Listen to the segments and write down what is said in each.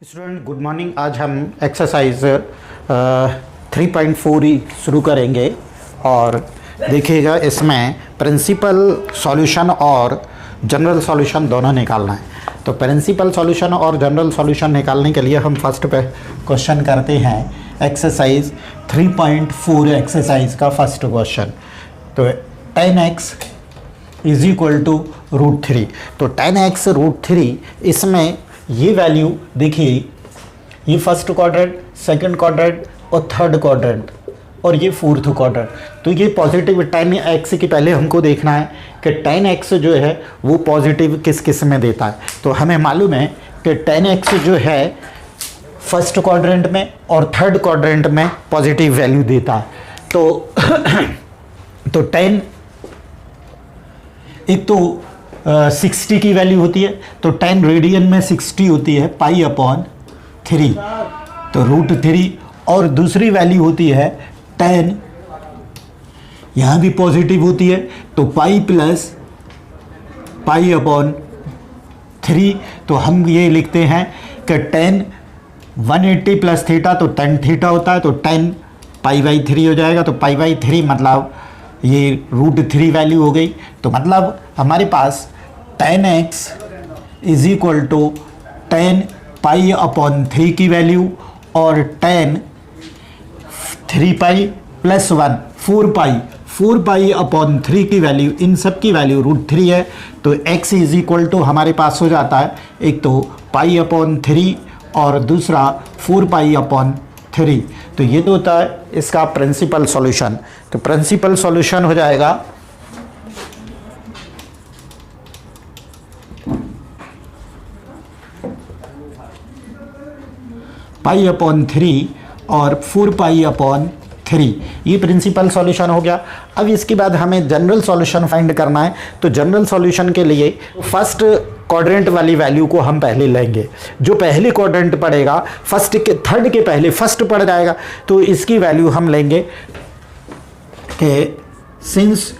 Student good morning. आज हम exercise 3.4 ही शुरू करेंगे और देखिएगा इसमें प्रिंसिपल सॉल्यूशन और जनरल सॉल्यूशन दोनों निकालना है। तो प्रिंसिपल सॉल्यूशन और जनरल सॉल्यूशन निकालने के लिए हम फर्स्ट पे क्वेश्चन करते हैं एक्सरसाइज 3.4 एक्सरसाइज का फर्स्ट क्वेश्चन। तो 10x इज इक्वल टू √3। तो 10x √3 इसमें ये वैल्यू देखिए, ये फर्स्ट क्वाड्रेंट, सेकंड क्वाड्रेंट और थर्ड क्वाड्रेंट और ये फोर्थ क्वाड्रेंट। तो ये पॉजिटिव 10x की पहले हमको देखना है कि 10x जो है वो पॉजिटिव किस किस में देता है। तो हमें मालूम है कि 10x जो है फर्स्ट क्वाड्रेंट में और थर्ड क्वाड्रेंट में पॉजिटिव वैल्यू देता है। तो 10 एक तो 60 की वैल्यू होती है, तो 10 रेडियन में 60 होती है π/3, तो √3। और दूसरी वैल्यू होती है 10, यहाँ भी पॉजिटिव होती है, तो π/3। तो हम ये लिखते हैं कि 10 180 प्लस थीटा, तो 10 थीटा होता है, तो 10 π/3 हो जाएगा। तो π/3 मतलब ये √3 वैल्यू हो गई। तो मतलब हमारे पास 10x इज इक्वल टू 10 π/3 की वैल्यू और 10 3π + 1 4π/3 की वैल्यू, इन सब की वैल्यू √3 है। तो x इज इक्वल टू हमारे पास हो जाता है एक तो π/3 और दूसरा 4π/3। तो ये तो होता है इसका प्रिंसिपल सॉल्यूशन। तो प्रिंसिपल सॉल्यूशन हो जाएगा π/3 और 4π/3। ये प्रिंसिपल सॉल्यूशन हो गया। अब इसके बाद हमें जनरल सॉल्यूशन फाइंड करना है। तो जनरल सॉल्यूशन के लिए फर्स्ट क्वाड्रेंट वाली वैल्यू को हम पहले लेंगे। जो पहले क्वाड्रेंट पड़ेगा फर्स्ट के थर्ड के पहले फर्स्ट पड़ जाएगा, तो इसकी वैल्यू हम लेंगे कि सिंस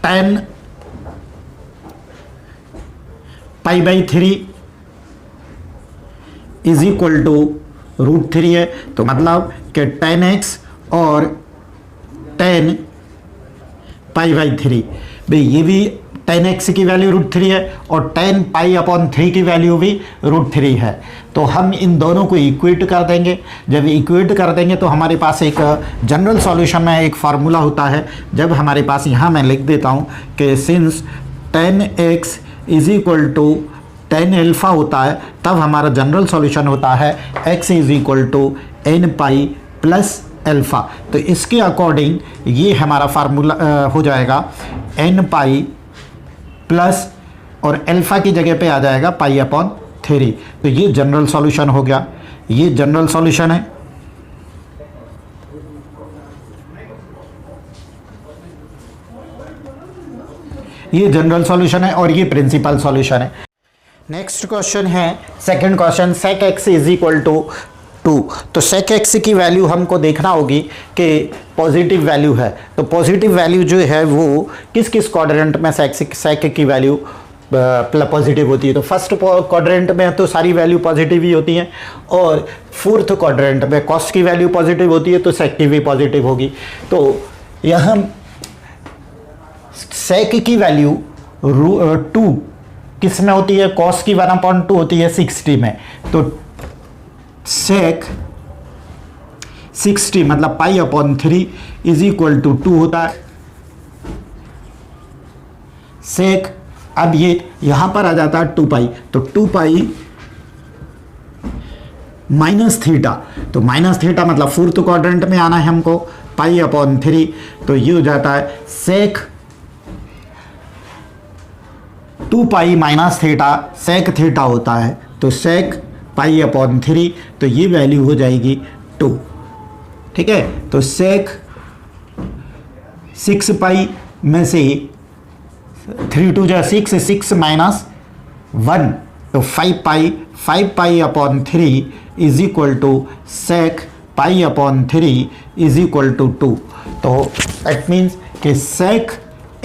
10 π/3 इज इक्वल टू √3 है। तो मतलब कि 10x और 10 π/3, भाई ये भी 10x की वैल्यू √3 है और 10 π/3 की वैल्यू भी √3 है। तो हम इन दोनों को इक्वेट कर देंगे। जब इक्वेट कर देंगे तो हमारे पास एक जनरल सॉल्यूशन में एक फार्मूला होता है। जब हमारे पास यहाँ मैं लिख देता हूँ कि since 10x is equal to 10α होता है, तब हमारा जनरल सॉल्यूशन होता है x is equal to nπ + α। तो इसके अकॉर्डिंग ये हमारा फार्मूला हो जाएगा nπ प्लस और अल्फ़ा की जगह पे आ जाएगा π/3। तो ये जनरल सॉल्यूशन हो गया। ये जनरल सॉल्यूशन है। ये जनरल सॉल्यूशन है और ये प्रिंसिपल सॉल्यूशन है। नेक्स्ट क्वेश्चन है second question, sec x is equal to 2। तो sec x की वैल्यू हमको देखना होगी कि पॉजिटिव वैल्यू है। तो पॉजिटिव वैल्यू जो है वो किस किस क्वाड्रेंट में sec की वैल्यू पॉजिटिव होती है। तो फर्स्ट क्वाड्रेंट में तो सारी वैल्यू पॉजिटिव ही होती हैं और फोर्थ क्वाड्रेंट में cos की वैल्यू पॉजिटिव होती है, तो sec की भी पॉजिटिव होगी। तो यहाँ sec की वैल्यू 2 किस में होती है, cos की 1/2 होती है 60 में। तो sec 60 मतलब π/3 इज इक्वल टू 2 होता है। sec अब ये यहां पर आ जाता है 2π, तो 2π -θ। तो -θ मतलब फोर्थ क्वाड्रेंट में आना है हमको, π/3। तो ये हो जाता है sec 2π -θ, sec θ होता है, तो sec π/3। तो ये वैल्यू हो जाएगी 2। ठीक है। तो sec 6π में से 3 2 जा 6, 6 - 1, तो 5π/3 is equal to sec π/3 is equal to 2। तो दैट मीन्स कि sec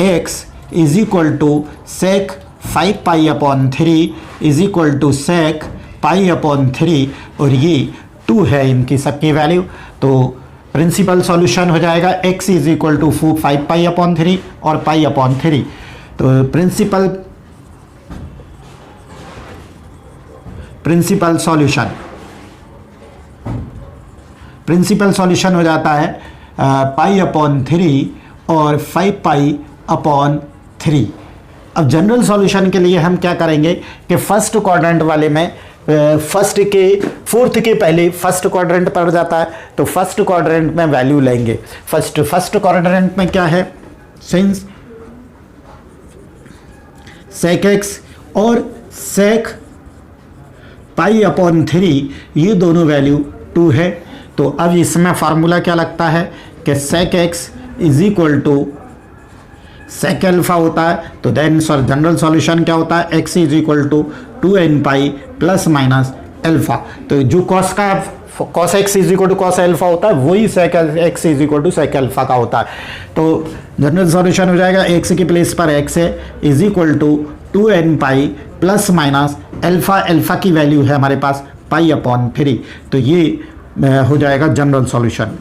x is equal to sec 5π/3 is equal to sec pi upon 3 और ये 2 है इनकी सबकी वैल्यू। तो प्रिंसिपल सॉल्यूशन हो जाएगा x is equal to 5 pi upon 3 और पाई अपॉन 3। तो प्रिंसिपल सॉल्यूशन हो जाता है पाई अपॉन 3 और 5 पाई अपॉन 3। अब जनरल सॉल्यूशन के लिए हम क्या करेंगे कि फर्स्ट क्वाड्रेंट वाले में फोर्थ के पहले फर्स्ट क्वाड्रेंट पड़ जाता है, तो फर्स्ट क्वाड्रेंट में वैल्यू लेंगे। फर्स्ट क्वाड्रेंट में क्या है, सिंस sec x और sec पाई अपॉन 3 ये दोनों वैल्यू 2 है। तो अब इसमें फार्मूला क्या लगता है कि sec x is equal to sec alpha होता है। तो देन जनरल सॉल्यूशन क्या होता है, x is equal to 2n pi plus minus alpha. तो जो cos x is equal to cos alpha होता है वही sec x is equal to sec alpha का होता है। तो जनरल सॉल्यूशन हो जाएगा x के प्लेस पर x है is equal to 2n pi plus minus alpha की वैल्यू है हमारे पास पाई अपॉन 3। तो ये हो जाएगा जनरल सॉल्यूशन।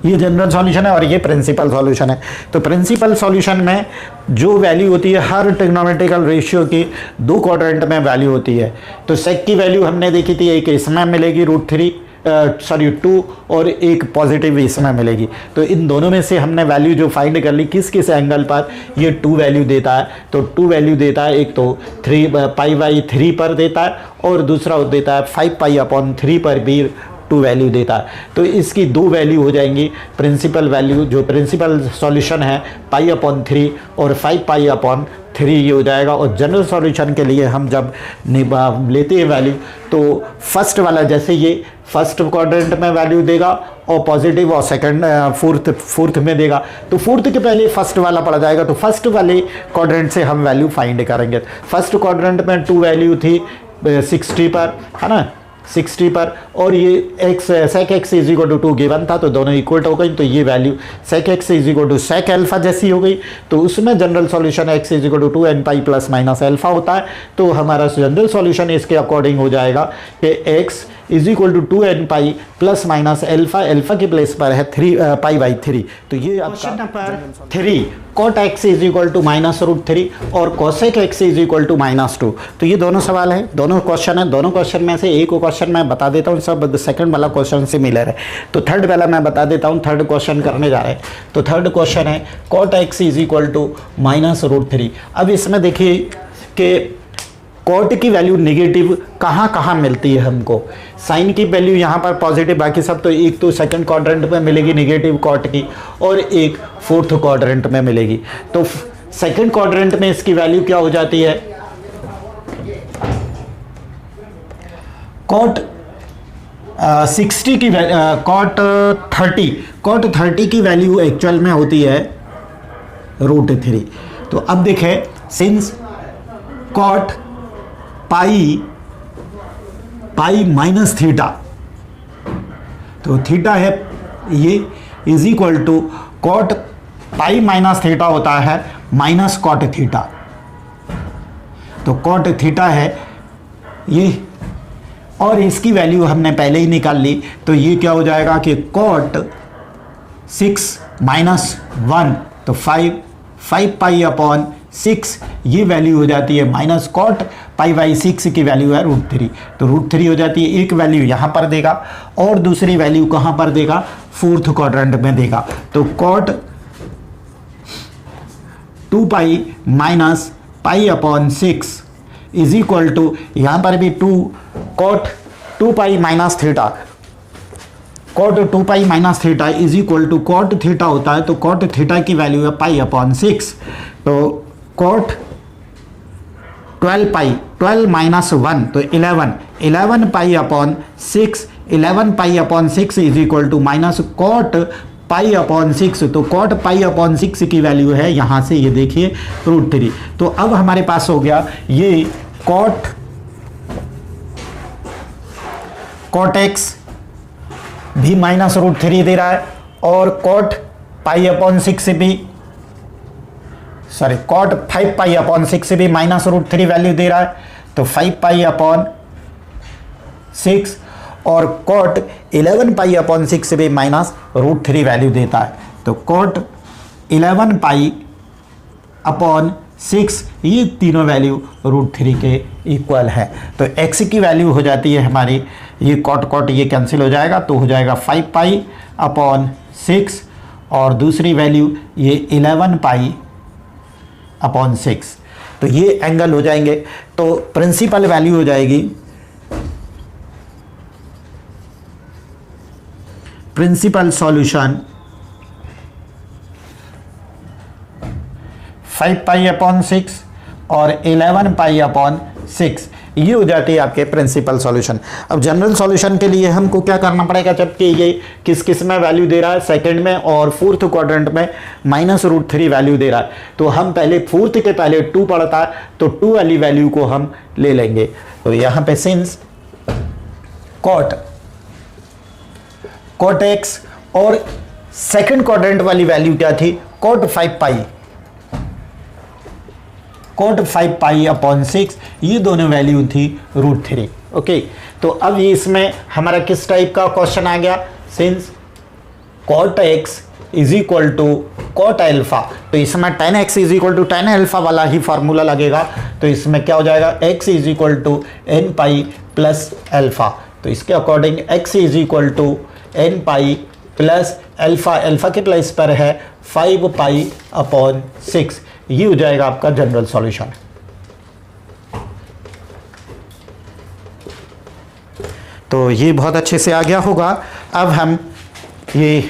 ये जनरल सॉल्यूशन है और ये प्रिंसिपल सॉल्यूशन है। तो प्रिंसिपल सॉल्यूशन में जो वैल्यू होती है हर ट्रिग्नोमेट्रिकल रेशियो की 2 क्वाड्रेंट में वैल्यू होती है। तो सेक की वैल्यू हमने देखी थी, एक इसमें मिलेगी √2 और एक पॉजिटिव इसमें मिलेगी। तो इन दोनों में से हमने वैल्यू जो फाइंड कर ली किस किस एंगल पर ये 2 वैल्यू देता है। तो 2 वैल्यू देता है, एक तो 3 पाई 3 पर देता है और दूसरा देता है 5 पाई अपॉन 3 पर भी 2 वैल्यू देता है। तो इसकी 2 वैल्यू हो जाएंगी प्रिंसिपल वैल्यू, जो प्रिंसिपल सॉल्यूशन है पाई अपॉन 3 और 5 पाई अपॉन 3 ये हो जाएगा। और जनरल सॉल्यूशन के लिए हम जब लेते हैं वैल्यू तो फर्स्ट वाला जैसे ये फर्स्ट क्वाड्रेंट में वैल्यू देगा और पॉजिटिव और सेकंड फोर्थ में देगा। तो फोर्थ के पहले फर्स्ट वाला पड़ा जाएगा, तो फर्स्ट वाले क्वाड्रेंट से हम वैल्यू फाइंड करेंगे। फर्स्ट क्वाड्रेंट में 2 वैल्यू थी 60 पर, है ना, 60 पर, और ये sec x is equal to 2 given था तो दोनों इक्वल हो गई। तो ये value sec x is equal to sec alpha जैसी हो गई। तो उसमें general solution x is equal to 2n pi plus minus alpha होता है। तो हमारा जनरल सॉल्यूशन इसके अकॉर्डिंग हो जाएगा कि x is equal to 2n pi plus minus alpha के प्लेस पर है 3 पाई बाई 3। तो ये question number 3 cot x is equal to -√3 और cosec x is equal to -2। तो ये दोनों सवाल है, दोनों क्वेश्चन है। दोनों क्वेश्चन में से एक क्वेश्चन मैं बता देता हूँ, सब सेकंड वाला क्वेश्चन से मिलर है। तो थर्ड वाला मैं बता देता हूँ, थर्ड क्वेश्चन करने जा रहे हैं। तो थर्ड क्वेश्चन है cot x is equal to -√3। अब इसमें देखिए कि कॉट की वैल्यू नेगेटिव कहाँ कहाँ मिलती है हमको। साइन की वैल्यू यहाँ पर पॉजिटिव, बाकी सब तो एक तो सेकंड क्वाड्रेंट में मिलेगी नेगेटिव कॉट की और एक फोर्थ क्वाड्रेंट में मिलेगी। तो सेकंड क्वाड्रेंट में इसकी वैल्यू क्या हो जाती है, कॉट 60 की कॉट 30 की वैल्यू एक्चुअल में होती है √3। तो अब देखें, since cot pi minus theta, तो थीटा है ये is equal to cot pi minus theta होता है माइनस कॉट थीटा। तो कॉट थीटा है ये, और इसकी वैल्यू हमने पहले ही निकाल ली। तो ये क्या हो जाएगा कि कॉट 6 माइनस 1 तो 5 पाई अपॉन 6 ये वैल्यू हो जाती है माइनस कॉट पाई बाई 6 की वैल्यू है √3। तो √3 हो जाती है। एक वैल्यू यहाँ पर देगा और दूसरी वैल्यू कहाँ पर देगा, फोर्थ क्वाड्रेंट में देगा। तो cot 2 pi minus pi upon 6 is equal to, यहाँ पर भी cot 2 pi minus theta, cot 2 pi minus theta is equal to cot theta होता है। तो कॉट थीटा की वैल्यू है पाई अपॉन 6। तो कॉट 12 माइनस 1 तो 11 pi upon 6, 11 pi upon 6 is equal to minus cot pi upon 6। तो कॉट पाई अपॉन 6 की value है यहाँ से ये देखिए √3। तो अब हमारे पास हो गया ये कॉट एक्स भी माइनस √3 दे रहा है और कॉट पाई अपॉन 6 भी सॉरी कॉट 5 पाई अपॉन 6 से भी माइनस रूट 3 वैल्यू दे रहा है, तो 5 पाई अपॉन 6, और कॉट 11 पाई अपॉन 6 से भी माइनस रूट 3 वैल्यू देता है, तो कॉट 11 पाई अपॉन 6 ये तीनों वैल्यू रूट 3 के इक्वल है। तो x की वैल्यू हो जाती है हमारी, ये कॉट कॉट ये कैंसिल हो जाएगा, तो हो जाएगा 5 पाई अपॉन 6 और दूसरी वैल्यू ये 11 पाई अपॉन 6, तो ये एंगल हो जाएंगे। तो प्रिंसिपल वैल्यू हो जाएगी, प्रिंसिपल सॉल्यूशन 5 पाई अपॉन 6 और 11 पाई अपॉन 6, ये हो जाती है आपके प्रिंसिपल सॉल्यूशन। अब जनरल सॉल्यूशन के लिए हमको क्या करना पड़ेगा, जबकि ये किस किस में वैल्यू दे रहा है, सेकंड में और फोर्थ क्वाड्रेंट में माइनस रूट 3 वैल्यू दे रहा है, तो हम पहले फोर्थ के पहले 2 पढ़ता है, तो 2 वाली वैल्यू को हम ले लेंगे। तो यहाँ पे सिंस कॉट एक्स और सेकंड क्वाड्रेंट वाली वैल्यू क्या थी, कॉट 5 पाई अपॉन 6, ये दोनों वैल्यू थी रूट 3। ओके, तो अब ये इसमें हमारा किस टाइप का क्वेश्चन आ गया, since cot X is equal to cot alpha, तो इसमें tan x is equal to tan alpha वाला ही फॉर्मूला लगेगा, तो इसमें क्या हो जाएगा, x is equal to n pi plus alpha, तो इसके according x is equal to n pi plus alpha, alpha के प्लेस पर है 5 पाई अपॉन 6, ये हो जाएगा आपका जनरल सॉल्यूशन। तो ये बहुत अच्छे से आ गया होगा। अब हम ये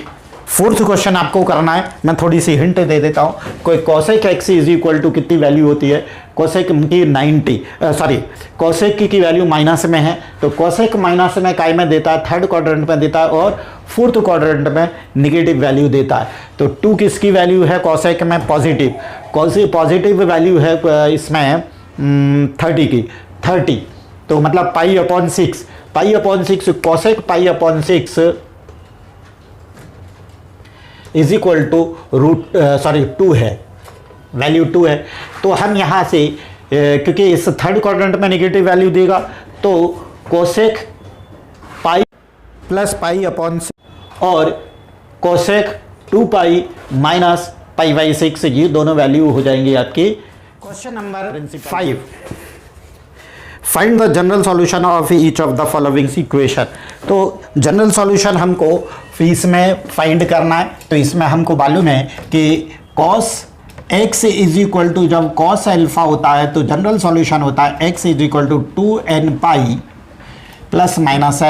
फोर्थ क्वेश्चन आपको करना है, मैं थोड़ी सी हिंट दे देता हूँ। कोई cosec X is equal to कितनी वैल्यू होती है, कोसेक की 90 कोसेक की वैल्यू माइनस में है, तो कोसेक माइनस में काय में देता है, थर्ड क्वाड्रेंट में देता है और फोर्थ क्वाड्रेंट में निगेटिव वैल्यू देता है। तो 2 किसकी वैल्यू है कोसेक में, पॉजिटिव, पॉजिटिव वैल्यू है इसमें 30 की, 30, तो मतलब pi upon 6, cosec pi upon 6 is equal to root 2 है, वैल्यू 2 है। तो हम यहाँ से क्योंकि इस थर्ड क्वाड्रेंट में नेगेटिव वैल्यू देगा, तो cosec pi plus pi upon 6 और cosec 2 pi minus pi by 6, ये दोनों वैल्यू हो जाएंगी आपकी। Question number 5, find the general solution of each of the following equation. तो जनरल सॉल्यूशन हमको इसमें फाइंड करना है, तो इसमें हमको मालूम है कि cos x is equal to, जब cos एल्फा होता है तो जनरल सॉल्यूशन होता है x is equal to 2n pi plus minus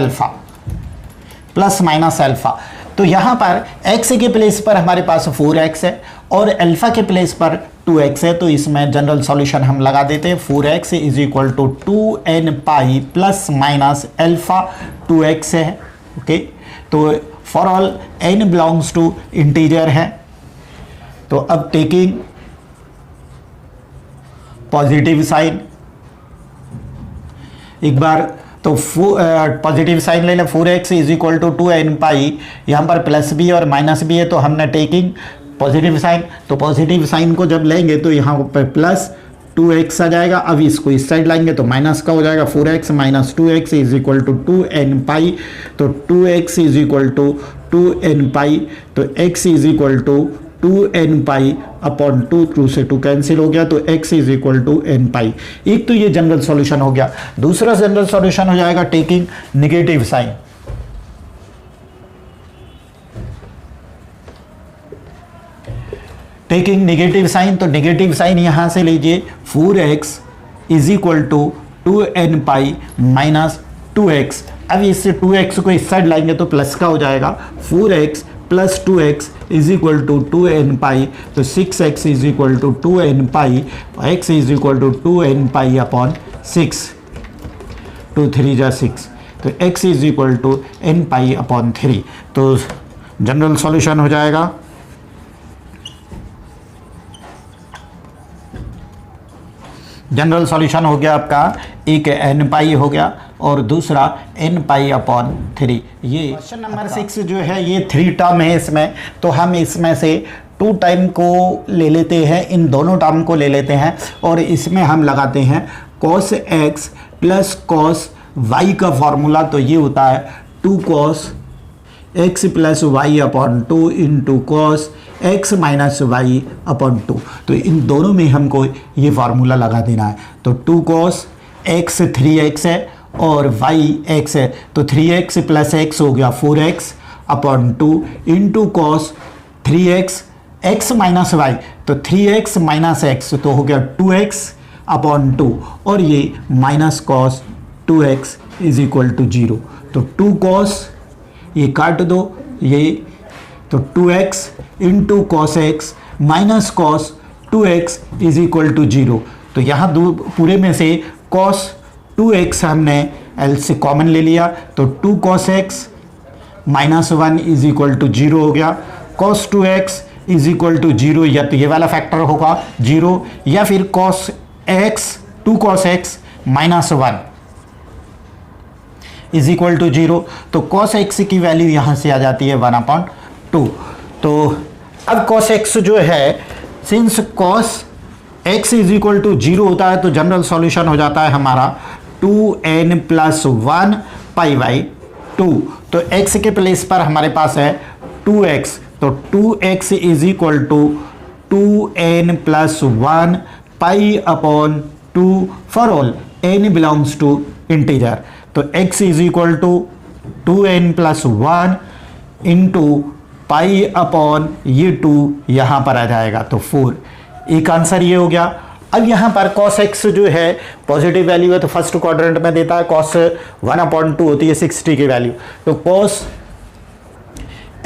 alpha. तो यहाँ पर x के प्लेस पर हमारे पास 4x है और अल्फा के प्लेस पर 2x है, तो इसमें जनरल सॉल्यूशन हम लगा देते हैं, 4x is equal to 2n pi plus minus alpha 2x है। ओके, तो for all n belongs to integer है, तो अब टेकिंग पॉजिटिव साइन, एक बार तो पॉजिटिव साइन ले लें, 4x is equal to 2n पाई, यहाँ पर प्लस भी और माइनस भी है, तो हमने टेकिंग पॉजिटिव साइन, तो पॉजिटिव साइन को जब लेंगे तो यहाँ पर प्लस 2x आ जाएगा। अब इसको इस साइड लाएंगे तो माइनस का हो जाएगा, 4x minus 2x is equal to 2n pi, तो 2x is equal to 2n pi, तो x is equal to 2n pi upon 2 से 2 कैंसिल हो गया, तो x is equal to n pi. एक तो ये जनरल सॉल्यूशन हो गया। दूसरा जनरल सॉल्यूशन हो जाएगा taking negative sign, taking negative sign, तो नेगेटिव साइन यहां से लीजिए, 4x is equal to 2n pi minus 2x। अब इससे 2x को इस साइड लाएंगे तो प्लस का हो जाएगा, 4x plus 2x is equal to 2n pi, तो 6x is equal to 2n pi, x is equal to 2n pi upon 6, 2 3 जा 6, तो x is equal to n pi upon 3। तो जनरल सॉल्यूशन हो जाएगा general solution हो गया आपका, एक n पाई हो गया और दूसरा n पाई अपॉन 3। ये क्वेश्चन नंबर 6 जो है ये 3 टर्म है इसमें, तो हम इसमें से टू टाइम को ले लेते हैं, इन दोनों टर्म को ले लेते हैं और इसमें हम लगाते हैं cos x plus cos y का फॉर्मूला। तो ये होता है 2 cos x plus Y upon 2 into cos x minus Y upon 2। तो इन दोनों में हमको ये फार्मूला लगा देना है। तो 2 cos x 3x है और y x है, तो 3x प्लस x हो गया 4x upon 2 into cos 3x x minus Y, तो 3x माइनस x तो हो गया 2x अपॉन 2 और ये minus cos 2x is equal to 0। तो 2 cos ये काट दो ये, तो 2x into cos x minus cos 2x is equal to 0। तो यहाँ दो पूरे में से cos 2x हमने L से कॉमन ले लिया, तो 2 cos x minus 1 is equal to 0 हो गया। cos 2x is equal to 0, या तो ये वाला फैक्टर होगा 0 या फिर cos x 2 cos x minus 1 is equal to 0। तो cos x की वैल्यू यहाँ से आ जाती है 1/2। तो अब cos x जो है, since cos x is equal to 0 होता है तो जनरल सॉल्यूशन हो जाता है हमारा 2n प्लस 1 पाई बाई 2। तो x के प्लेस पर हमारे पास है 2x, तो 2x is equal to 2n plus 1 pi upon 2 for all n belongs to integer. तो x is equal to 2n plus 1 into pi upon ये 2 यहाँ पर आ जाएगा, तो 4। एक आंसर ये हो गया। अब यहाँ पर cos x जो है पॉजिटिव वैल्यू है तो फर्स्ट क्वाड्रेंट में देता है, cos 1/2 होती है 60 की वैल्यू, तो cos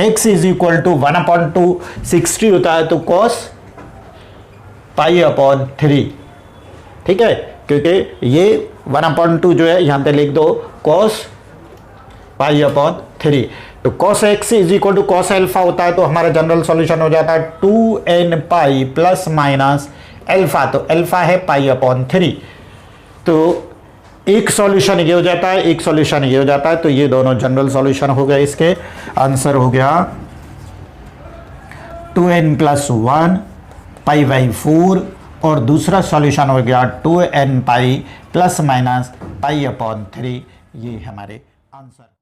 x is equal to 1/2 60 होता है, तो cos पाई अपॉन 3। ठीक है, क्योंकि ये 1/2 जो है यहाँ पे लिख दो cos पाई अपॉन 3। तो cos x is equal to cos alpha होता है, तो हमारा जनरल सॉल्यूशन हो जाता है 2n pi plus minus alpha, तो अल्फा है पाई अपॉन 3। तो एक सॉल्यूशन ये हो जाता है, एक सॉल्यूशन ये हो जाता है, तो ये दोनों जनरल सॉल्यूशन हो गए। इसके आंसर हो गया 2n प्लस 1 पाई बाई 4 और दूसरा सॉल्यूशन हो गया 2n pi plus minus pi upon 3। ये हमारे आंसर।